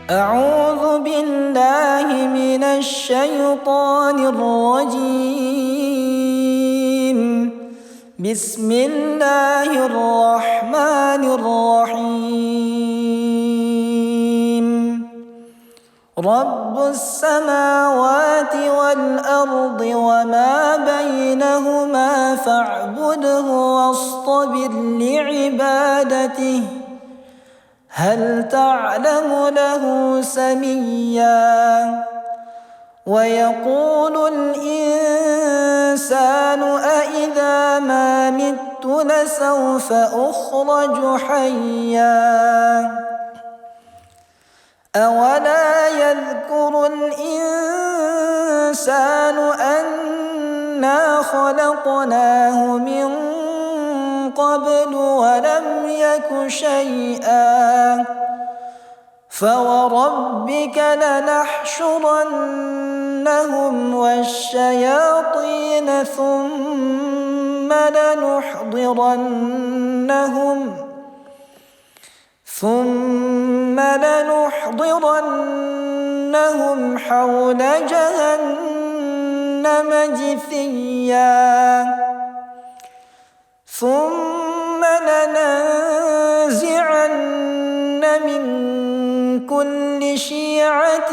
أعوذ بالله من الشيطان الرجيم. بسم الله الرحمن الرحيم. رب السماوات والأرض وما بينهما فاعبده واصطبر لعبادته هل تعلم له سميا ويقول الإنسان أإذا ما مت لسوف أخرج حيا أولا يذكر الإنسان أنا خلقناه من قبل ولم يك شيئا فوربك لنحشرنهم والشياطين ثم لنحضرنهم حول جهنم جثيا ثم لننزعن من كل شيعة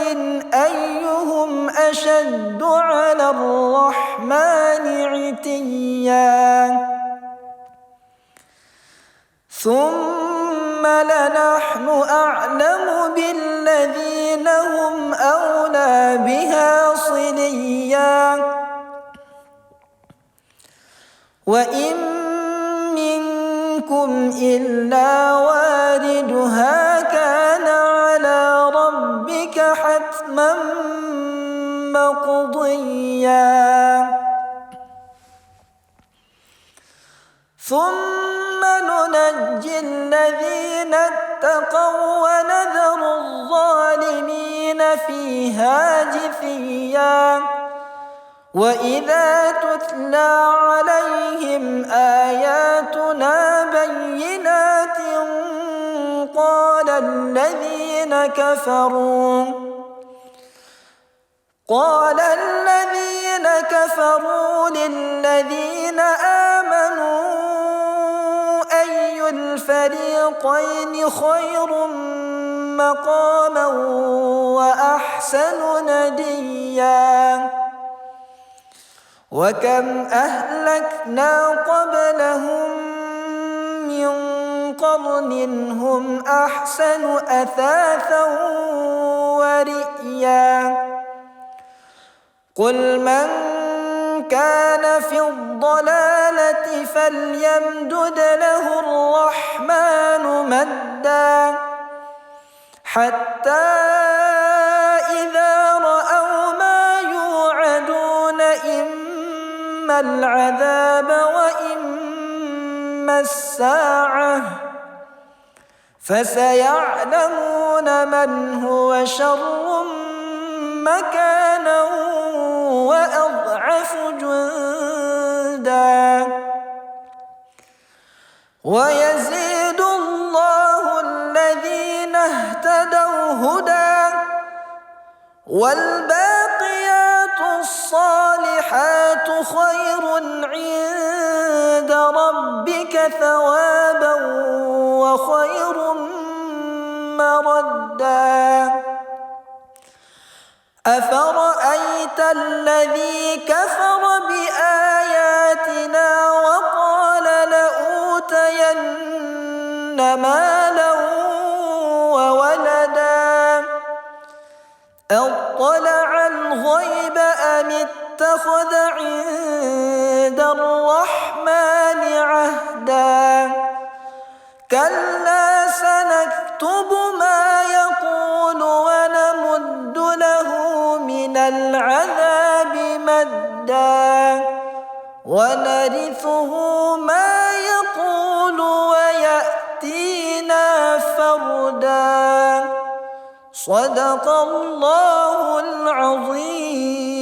أيهم أشد على الرحمن عتيا ثم لنحن أعلم بالذين هم أولى بها صليا وإن منكم إلا واردها كان على ربك حتما مقضيا ثم ننجي الذين اتقوا ونذر الظالمين فيها جثيا وإذا تتلى عليهم آياتنا بينات قال الذين كفروا للذين آمنوا أي الفريقين خير مقاما وأحسن نديا وكم أهلكنا قبلهم من قرن هم أحسن أثاثا ورئيا قل من كان في الضلالة فليمدد له الرحمن مدا حتى إذا رأوا ما يوعدون إما العذاب وإما الساعة فسيعلمون من هو شر مكانا وأضعف جندا ويزيد الله الذين اهتدوا هدى والباقيات الصالحات خير عند ربك ثوابا وخير مردا أفرأيت الذي كفر بآياتنا وقال لأوتين مالا وولدا أطلع الغيب أم اتخذ عند الرحمن عهدا كلا سنكتب ما يقول ونمد له من العذاب مدا ونرثه ما يقول ويأتينا فردا صدق الله العظيم.